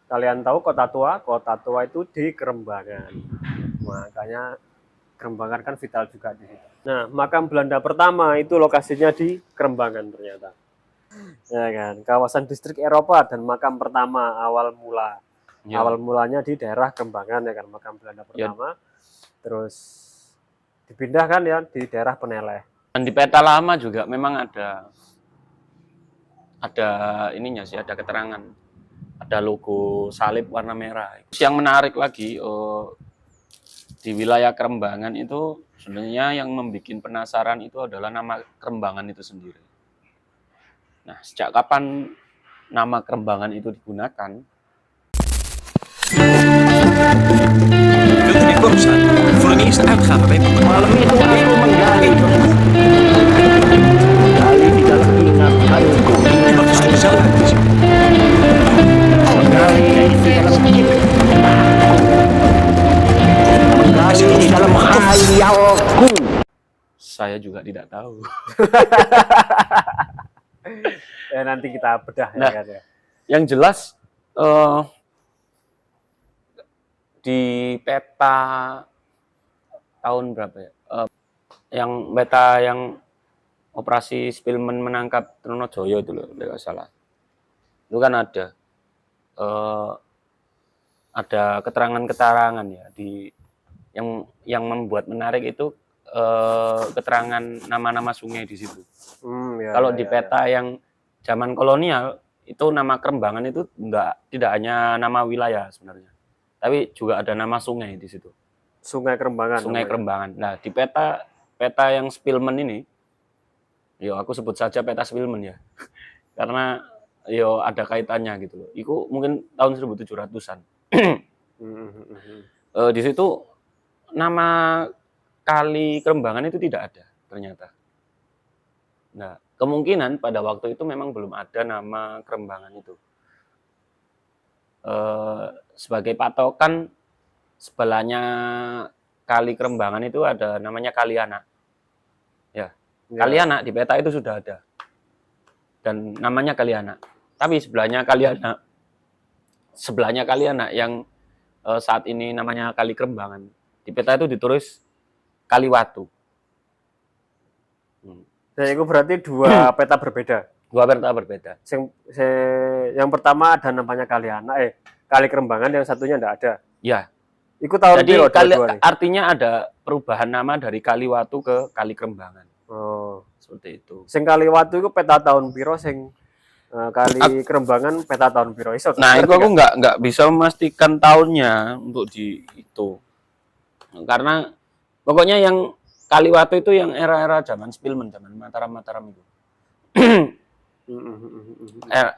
kalian tahu Kota Tua itu di Kerembangan. Makanya Kerembangan kan vital juga di situ. Nah, makam Belanda pertama itu lokasinya di Kerembangan ternyata. Ya kan, kawasan distrik Eropa dan makam pertama awal mulanya di daerah Kerembangan ya kan, makam Belanda pertama. Terus dipindahkan ya di daerah Peneleh. Dan di peta lama juga memang ada ininya sih, ada keterangan, ada logo salib warna merah. Yang menarik lagi di wilayah Kerembangan itu sebenarnya yang membuat penasaran itu adalah nama Kerembangan itu sendiri. Nah, sejak kapan nama Kerembangan itu digunakan? Wilt u dit boos zijn? Voor een eerste uitgave bij Malam itu aku menggali di dalam ingatanku. wat is er zelf uit te zien? Menggali di dalam khayalku. Saya juga tidak tahu. Ya nanti kita bedah Nah, ya kan ya. Yang jelas di peta tahun berapa ya? Yang peta yang operasi Spillman menangkap Trunojoyo itu loh, tidak salah. Itu kan ada keterangan-keterangan ya di yang membuat menarik itu keterangan nama-nama sungai di situ. Kalau di peta yang zaman kolonial itu nama Kerembangan itu tidak hanya nama wilayah sebenarnya, tapi juga ada nama sungai di situ. Sungai Kerembangan. Sungai Kerembangan. Nah, di peta yang Spillman ini, aku sebut saja peta Spillman ya. Karena ada kaitannya gitu loh. Itu mungkin tahun 1700-an. Di situ nama kali Kerembangan itu tidak ada ternyata. Nah, kemungkinan pada waktu itu memang belum ada nama Kerembangan itu. Sebagai patokan sebelahnya kali Kerembangan itu ada namanya Kalianak. Ya. Kalianak di peta itu sudah ada. Dan namanya Kalianak. Tapi sebelahnya Kalianak yang saat ini namanya Kali Kerembangan. Di peta itu ditulis Kaliwatu. Dan itu berarti dua peta berbeda. Dua peta berbeda. Yang pertama ada namanya Kalianak, Kali Kerembangan, yang satunya enggak ada. Ya. Itu tahun jadi artinya ada perubahan nama dari Kaliwatu ke Kali Kerembangan. Oh, seperti itu. Sing Kaliwatu itu peta tahun piro, sing Kali Kerembangan peta tahun piro? Itu aku nggak bisa memastikan tahunnya untuk di itu. Karena pokoknya yang Kaliwatu itu yang era-era zaman Spillman, zaman Mataram itu.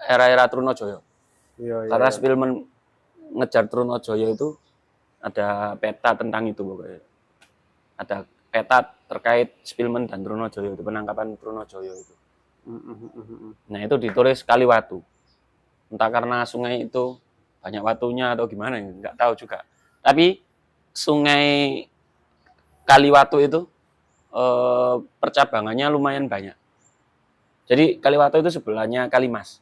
Era-era Trunojoyo. Karena Spillman ngejar Trunojoyo itu ada peta tentang itu pokoknya. Ada peta terkait Spillman dan Trunojoyo itu, penangkapan Trunojoyo itu. Nah, itu ditulis Kaliwatu. Entah karena sungai itu banyak watunya atau gimana, nggak tahu juga. Tapi sungai Kaliwatu itu percabangannya lumayan banyak. Jadi Kaliwatu itu sebelahnya Kalimas.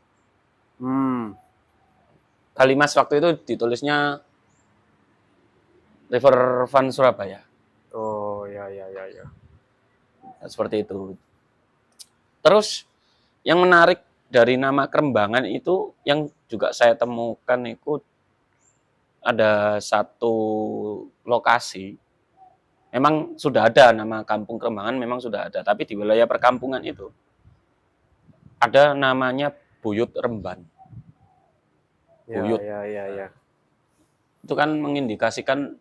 Kalimas waktu itu ditulisnya River Van Surabaya. Oh, ya. Seperti itu. Terus yang menarik dari nama Kerembangan itu yang juga saya temukan itu ada satu lokasi. Memang sudah ada nama kampung Kerembangan, memang sudah ada. Tapi di wilayah perkampungan itu ada namanya Buyut Remban. Buyut. Ya. Itu kan mengindikasikan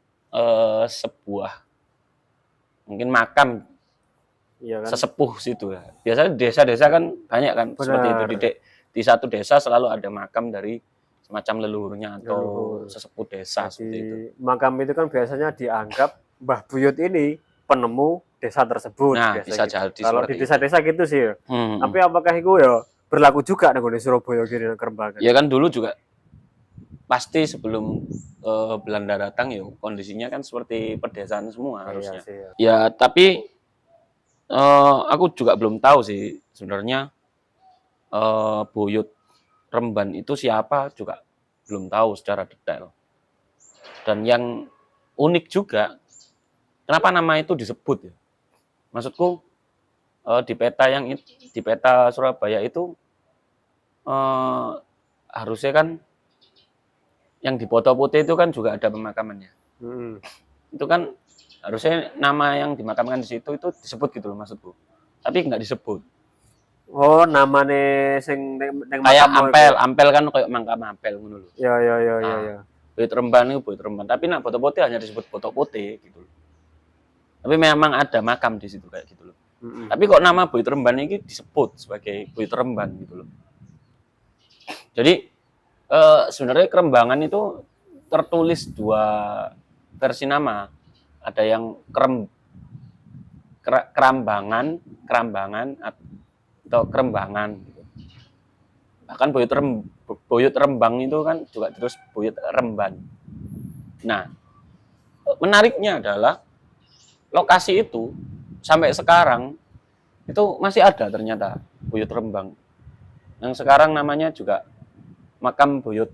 sebuah mungkin makam kan? Sesepuh situ ya. Biasanya desa-desa kan banyak kan. Benar. Seperti itu di satu desa selalu ada makam dari semacam leluhurnya atau sesepuh desa. Jadi, seperti itu. Makam itu kan biasanya dianggap Mbah Buyut ini penemu desa tersebut. Nah, bisa jadi kalau di desa-desa gitu sih. Tapi apakah itu ya berlaku juga di Surabaya gini Kerembangan? Ya kan dulu juga pasti sebelum Belanda datang ya kondisinya kan seperti pedesaan semua harusnya. Ya, tapi aku juga belum tahu sih sebenarnya Buyut Remban itu siapa juga belum tahu secara detail. Dan yang unik juga, kenapa nama itu disebut ya? Maksudku di peta Surabaya itu harusnya kan yang di foto putih itu kan juga ada pemakamannya. Itu kan harusnya nama yang dimakamkan di situ itu disebut gitu loh maksudku. Tapi nggak disebut. Oh, namane sing ning Kayak makam ampel kan kayak makam ampel ngono lho. Ya. Buyut Remban itu Buyut Remban, tapi nak foto putih hanya disebut foto putih gitu loh. Tapi memang ada makam di situ kayak gitu loh. Tapi kok nama Buyut Remban ini disebut sebagai Buyut Remban gitu loh. Jadi sebenarnya Kerembangan itu tertulis 2 versi nama. Ada yang Kerambangan atau Kerembangan gitu. Bahkan Buyut Rembang itu kan juga terus Buyut Remban. Nah, menariknya adalah lokasi itu sampai sekarang itu masih ada ternyata Buyut Rembang. Yang sekarang namanya juga makam Buyut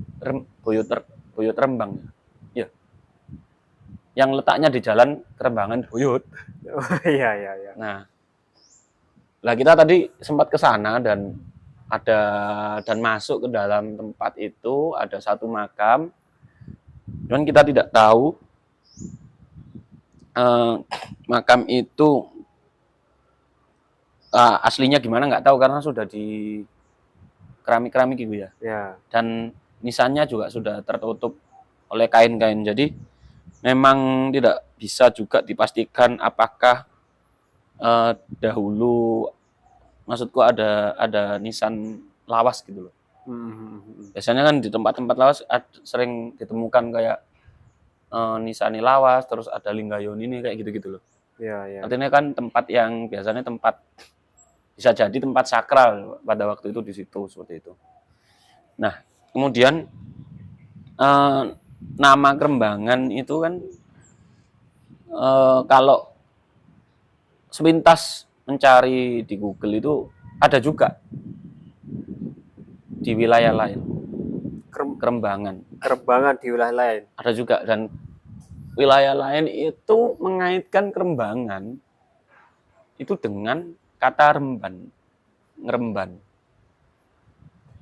Rembang. Ya. Yang letaknya di Jalan Kerembangan Buyut. Oh, iya. Nah, lah kita tadi sempat ke sana dan masuk ke dalam tempat itu ada satu makam. Dan kita tidak tahu makam itu aslinya gimana nggak tahu karena sudah di keramik gitu ya. Dan nisannya juga sudah tertutup oleh kain-kain. Jadi memang tidak bisa juga dipastikan apakah dahulu maksudku ada nisan lawas gitu loh. Biasanya kan di tempat-tempat lawas sering ditemukan kayak nisani lawas, terus ada linggayon ini kayak gitu-gitu loh. Iya. Artinya kan tempat yang biasanya bisa jadi tempat sakral pada waktu itu di situ seperti itu. Nah, kemudian nama Kerembangan itu kan kalau sepintas mencari di Google itu ada juga di wilayah lain. Kerembangan di wilayah lain. ada juga, dan wilayah lain itu mengaitkan Kerembangan itu dengan kata ngeremban.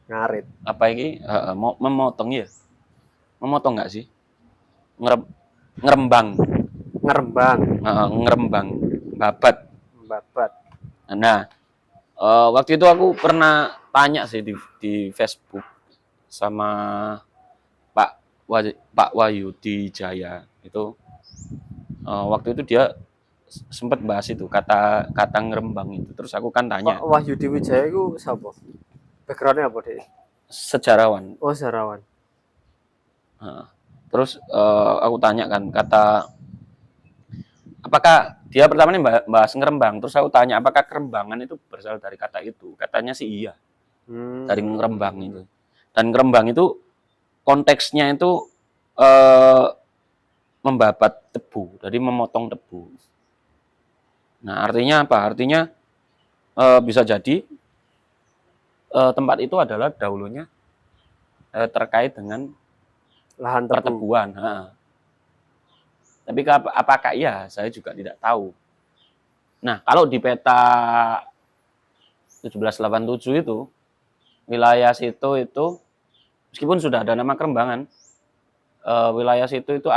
Ngarit. Apa ini? Memotong ya? Memotong nggak sih? Ngerembang. Ngerembang. Babat. Nah, waktu itu aku pernah tanya sih di Facebook sama Pak Wahyudi Jaya itu. Waktu itu dia sempat bahas itu kata ngerembang itu. Terus aku kan tanya. Pak Wahyudi Wijaya itu siapa? Backgroundnya apa deh? Sejarawan. Oh, sejarawan. Terus aku tanya kan apakah dia pertama ini bahas ngerembang, terus aku tanya apakah Kerembangan itu berasal dari kata itu. Katanya sih iya, dari ngerembang itu. Dan ngerembang itu konteksnya itu membabat tebu, jadi memotong tebu. Nah, artinya apa? Artinya bisa jadi tempat itu adalah dahulunya terkait dengan lahan pertebuan. Tapi apakah iya? Saya juga tidak tahu. Nah, kalau di peta 1787 itu, wilayah situ itu, meskipun sudah ada nama Kerembangan, wilayah situ itu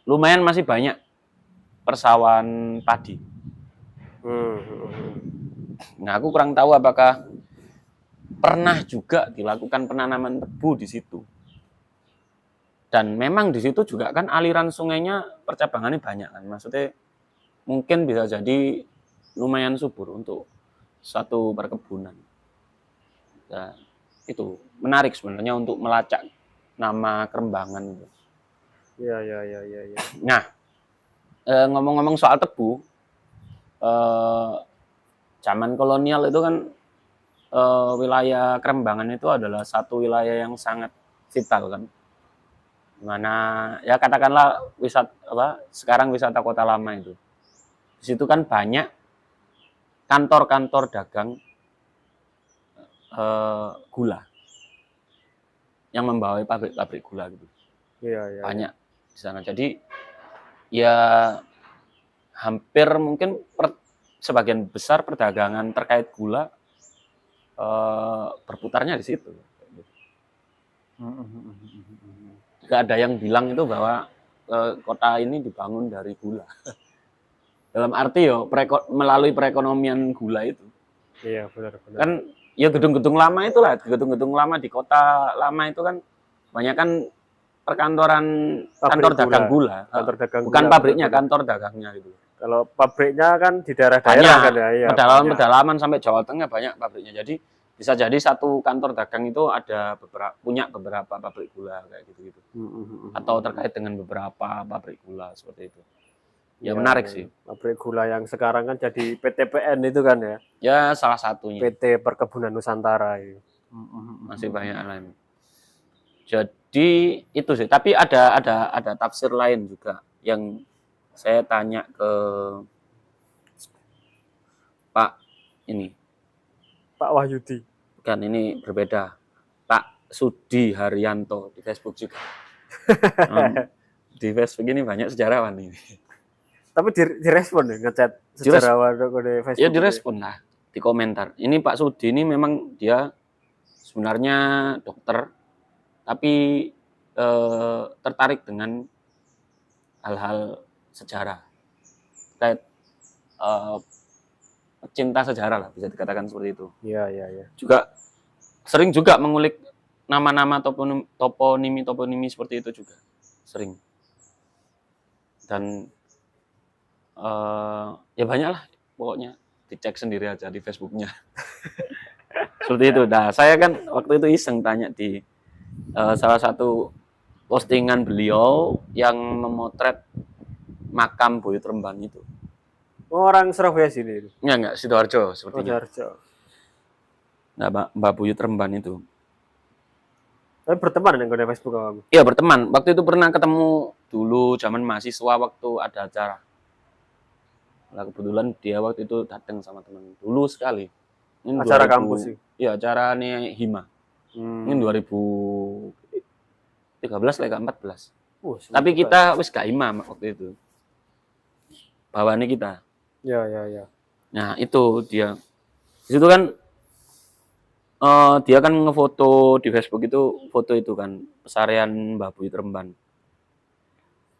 lumayan masih banyak persawahan padi. Nah, aku kurang tahu apakah pernah juga dilakukan penanaman tebu di situ. Dan memang di situ juga kan aliran sungainya percabangannya banyak kan. Maksudnya mungkin bisa jadi lumayan subur untuk satu perkebunan. Nah, itu menarik sebenarnya untuk melacak nama Kerembangan itu. Iya. Nah, ngomong-ngomong soal tebu, zaman kolonial itu kan wilayah Kerembangan itu adalah satu wilayah yang sangat vital kan. Dimana ya katakanlah sekarang wisata Kota Lama itu. Di situ kan banyak kantor-kantor dagang gula. yang membawai pabrik gula gitu. Iya, iya. Banyak di sana. Jadi ya hampir mungkin sebagian besar perdagangan terkait gula berputarnya di situ. Juga ada yang bilang itu bahwa kota ini dibangun dari gula. Dalam arti melalui perekonomian gula itu. Iya, benar-benar. Kan ya gedung-gedung lama itulah, gedung-gedung lama di kota lama itu kan banyak kan perkantoran kantor dagang gula. Kantor dagang Bukan gula, pabriknya, benar-benar. kantor dagangnya gitu. Kalau pabriknya kan di daerah-daerah kan ya, iya. banyak. Pedalaman sampai Jawa Tengah banyak pabriknya. Jadi bisa jadi satu kantor dagang itu ada punya beberapa pabrik gula kayak gitu-gitu. Atau terkait dengan beberapa pabrik gula seperti itu. Ya, menarik sih. Pabrik gula yang sekarang kan jadi PTPN itu kan ya. Ya salah satunya. PT Perkebunan Nusantara itu. Masih banyak lain. Jadi itu sih. Tapi ada tafsir lain juga yang saya tanya ke Pak ini. Pak Wahyudi. Kan ini berbeda. Pak Sudi Haryanto di Facebook juga. Di Facebook ini banyak sejarawan ini. Tapi direspon ya ngechat sejarawan di Facebook. Ya direspon lah di komentar. Ini Pak Sudi ini memang dia sebenarnya dokter, tapi tertarik dengan hal-hal sejarah, terkait cinta sejarah lah bisa dikatakan seperti itu. Iya, iya, iya. Juga sering juga mengulik nama-nama toponimi seperti itu juga sering. Dan ya banyak lah pokoknya, dicek sendiri aja di Facebooknya. Seperti itu. Nah, saya kan waktu itu iseng tanya di salah satu postingan beliau yang memotret makam Buyut Remban itu. Orang Surabaya sini itu. Enggak, Sidoarjo sepertinya. Sidoarjo. Nah, Mbak Buyut Remban itu. Tapi berteman dengan di Facebook kamu? Iya, berteman. Waktu itu pernah ketemu dulu zaman mahasiswa waktu ada acara. Nah, kebetulan dia waktu itu datang sama teman dulu sekali. Ini acara kampus sih. Iya, acara nih Hima. Ini 2013 lah, 14. Tapi kita wis gak Hima waktu itu. Bawaannya kita. Ya, ya, ya. Nah, itu dia. Di situ kan dia kan ngefoto di Facebook itu, foto itu kan pesarian Mbah Buyut Remban.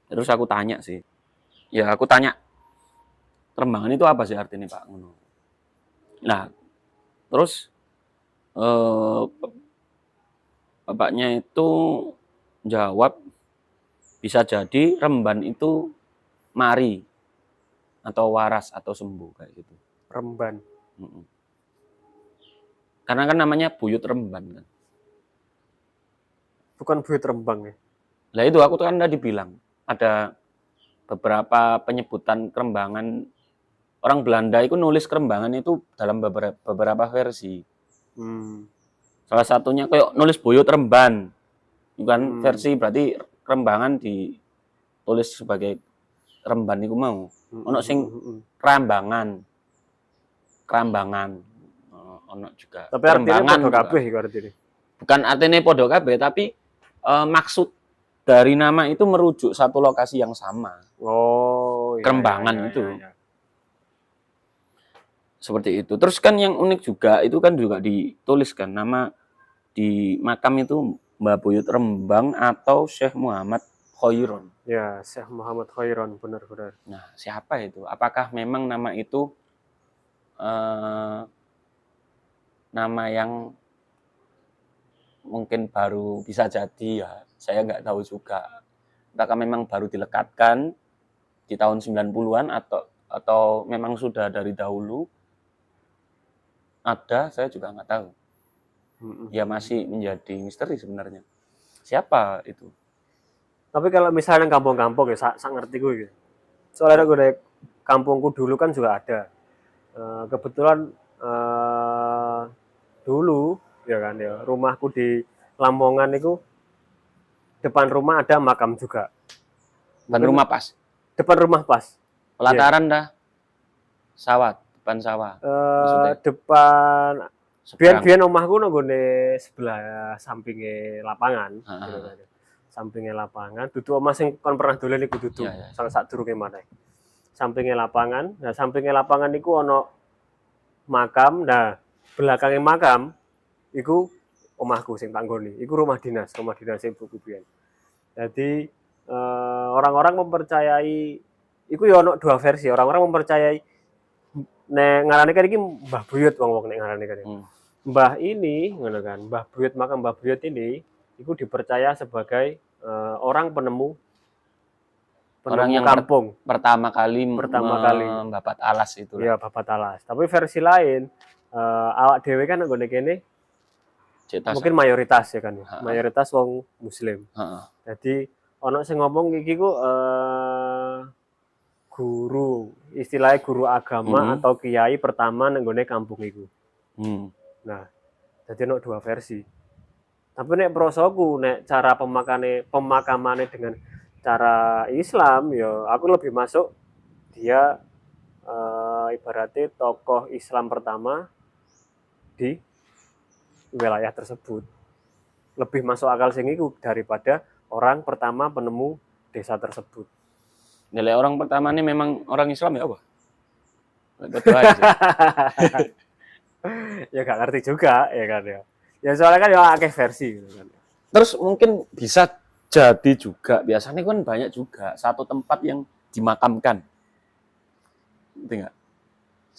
Terus aku tanya sih. Ya, aku tanya Rembangan itu apa sih artinya Pak ngono. Nah, terus bapaknya itu jawab bisa jadi Remban itu mari atau waras atau sembuh kayak gitu. Remban. Karena kan namanya Buyut Remban kan. Bukan Buyut Rembang ya. Lah itu aku tuh kan tadi bilang ada beberapa penyebutan Kerembangan. Orang Belanda itu nulis Kerembangan itu dalam beberapa versi. Salah satunya kayak nulis Buyut Remban. Bukan versi berarti Kerembangan ditulis sebagai Remban itu mau. Ono sing Kerambangan. Ono juga. Tapi artinya podo kabeh iku artine. Bukan artinya podo kabeh, tapi maksud dari nama itu merujuk satu lokasi yang sama. Oh, iya, Kerembangan iya, itu. iya. Seperti itu. Terus kan yang unik juga itu kan juga dituliskan nama di makam itu Mbah Buyut Rembang atau Syekh Muhammad Khoiron. Ya, Syekh Muhammad Khoiron, benar-benar. Nah, siapa itu? Apakah memang nama itu nama yang mungkin baru bisa jadi ya? Saya nggak tahu juga. Apakah memang baru dilekatkan di tahun 90-an atau memang sudah dari dahulu? Ada, saya juga nggak tahu. Ya masih menjadi misteri sebenarnya. Siapa itu? Tapi kalau misalnya kampung-kampung ya, sak ngerti gue gitu. Soalnya gue dari kampungku dulu kan juga ada. Kebetulan dulu ya kan ya, rumahku di Lamongan itu depan rumah ada makam juga. Depan rumah pas. Depan rumah pas. Pelataran dah. Sawah, depan sawah. Depan seberang. Biyen omahku nang nggone sebelah sampinge lapangan, Heeh. gitu kan. Sampinge lapangan, dudu omah sing kon pernah dolen iku dudu. Iya, iya. Salah sadurunge maneh. Sampinge lapangan, nah sampinge lapangan iku ana makam, nah belakangnya makam iku omahku sing tak nggoni. Iku rumah dinas ibuku biyen. Jadi orang-orang mempercayai iku ya ono dua versi. Orang-orang mempercayai nek ngarane kan iki Mbah Buyut wong-wong nek ngarane kan. Mbah ini ngono kan, Mbah Buyut makam Mbah Buyut ini itu dipercaya sebagai orang penemu Orang yang kampung. pertama kali membabat alas itu. Iya, babat alas. Tapi versi lain awak dhewe kan nggone kene mungkin mayoritas ya kan. Mayoritas wong muslim. Heeh. Jadi ono sing ngomong iki ku guru, istilahnya guru agama atau kiai pertama nang nggone kampung iku. Nah, jadi ono dua versi. Tapi nek prosoku nek cara pemakamane dengan cara Islam ya aku lebih masuk dia ibaratnya tokoh Islam pertama di wilayah tersebut. Lebih masuk akal sing iku daripada orang pertama penemu desa tersebut. Nilai orang pertama ini memang orang Islam ya apa? Betul aja. Ya gak ngerti juga ya kan ya. Ya soalnya kan ya akeh versi gitu kan. Terus mungkin bisa jadi juga, biasanya kan banyak juga satu tempat yang dimakamkan. Ngerti nggak?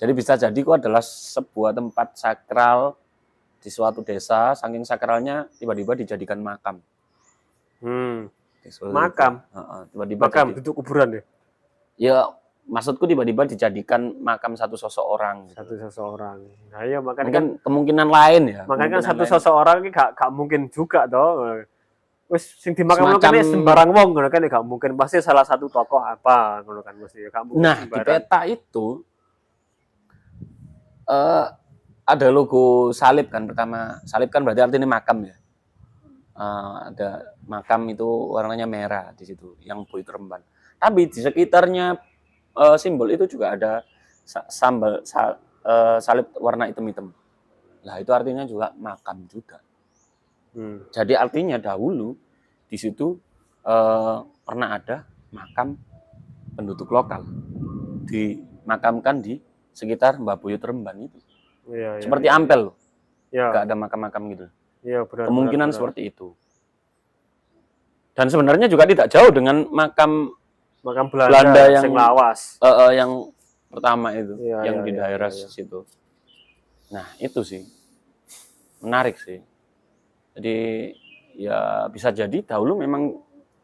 Jadi bisa jadi itu adalah sebuah tempat sakral di suatu desa, saking sakralnya tiba-tiba dijadikan makam. Makam? Tiba-tiba makam, duduk kuburan deh? Ya, maksudku tiba-tiba dijadikan makam satu sosok orang. Gitu. Satu sosok orang. Nah iya makanya mungkin kan kemungkinan lain ya. Makanya kan satu sosok orang ini gak mungkin juga toh. Wis sing dimakamno kene sembarang wong ngono kan gak mungkin, pasti salah satu tokoh apa ngono kan mesti gak mungkin. Nah, sembarang. Di peta itu ada logo salib kan pertama. Salib kan berarti artinya makam ya. Ada makam itu warnanya merah di situ yang Buyut Remban. Tapi di sekitarnya simbol itu juga ada salib warna hitam-hitam. Nah, itu artinya juga makam juga. Jadi artinya dahulu di situ pernah ada makam penduduk lokal dimakamkan di sekitar Mbah Buyut Remban itu. Iya, seperti Ampel loh. Iya. Gak ada makam-makam gitu. Iya, benar. Kemungkinan benar. Seperti itu. Dan sebenarnya juga tidak jauh dengan makam Belanda yang lawas. Yang pertama itu, yang di daerah situ. Nah, itu sih. Menarik sih. Jadi ya bisa jadi dahulu memang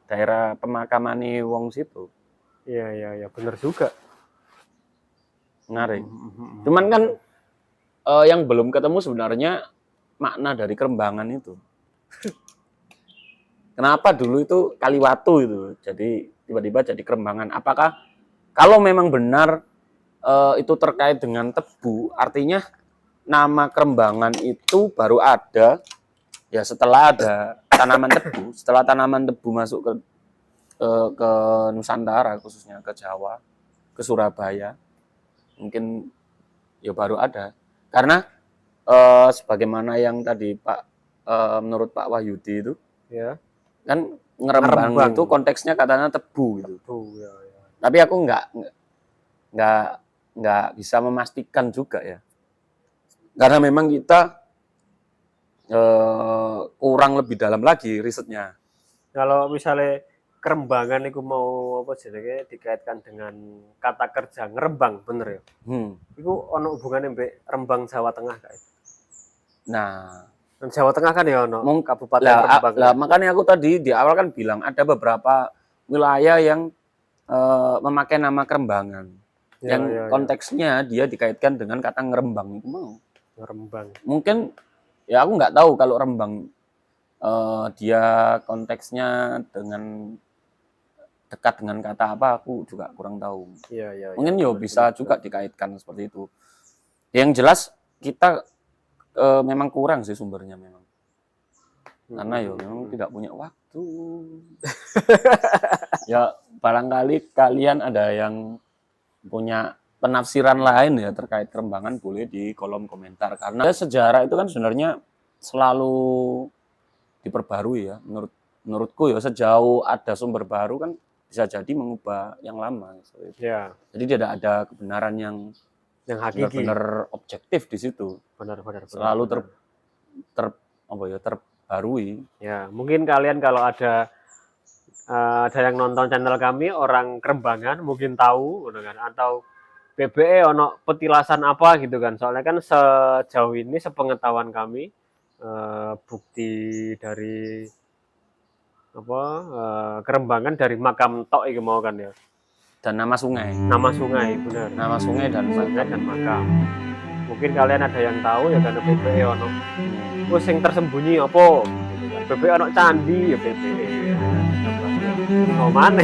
daerah pemakaman wong situ. Iya, benar juga. Menarik. Cuman kan yang belum ketemu sebenarnya makna dari Kerembangan itu. Kenapa dulu itu Kaliwatu itu, jadi tiba-tiba jadi Kerembangan? Apakah kalau memang benar itu terkait dengan tebu, artinya nama Kerembangan itu baru ada ya setelah ada tanaman tebu, setelah tanaman tebu masuk ke Nusantara, khususnya ke Jawa, ke Surabaya, mungkin ya baru ada. Karena sebagaimana yang tadi menurut Pak Wahyudi itu, ya, kan Ngerembang itu konteksnya katanya tebu gitu. Ya. Tapi aku nggak bisa memastikan juga ya. Karena memang kita kurang lebih dalam lagi risetnya. Kalau misalnya Kerembangan itu mau apa jenenge dikaitkan dengan kata kerja ngerembang, bener ya? Itu ono hubungannya mbek Rembang Jawa Tengah kayak. Nah, Jawa Tengah kan ya ono Kabupaten Rembang. Lah makanya aku tadi di awal kan bilang ada beberapa wilayah yang memakai nama Kerembangan. Yang konteksnya dia dikaitkan dengan kata ngerembang itu mau. Ngerembang. Mungkin ya aku nggak tahu kalau Rembang dia konteksnya dengan dekat dengan kata apa, aku juga kurang tahu. Iya. Mungkin ya bisa juga dikaitkan seperti itu. Yang jelas kita memang kurang sih sumbernya memang. Karena ya memang tidak punya waktu. Ya barangkali kalian ada yang punya penafsiran lain ya terkait Kerembangan boleh di kolom komentar, karena sejarah itu kan sebenarnya selalu diperbarui ya. Menurutku ya, sejauh ada sumber baru kan bisa jadi mengubah yang lama. Ya, Jadi tidak ada kebenaran yang yang hakiki. benar-benar objektif di situ. Benar. Selalu terbarui. Ya, mungkin kalian kalau ada yang nonton channel kami orang Kerembangan mungkin tahu gitu kan, atau PBE ono petilasan apa gitu kan. Soalnya kan sejauh ini sepengetahuan kami bukti dari Kerembangan dari makam tok iki mau kan ya. Dan nama sungai. Nama sungai, benar. Nama sungai dan makam. Mungkin kalian ada yang tahu ya karena PBE ono. Wes sing tersembunyi apa? Gitu kan. PBE ono candi ya PBE. Oh mana?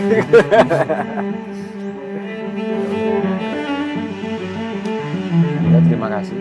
Ya, terima kasih.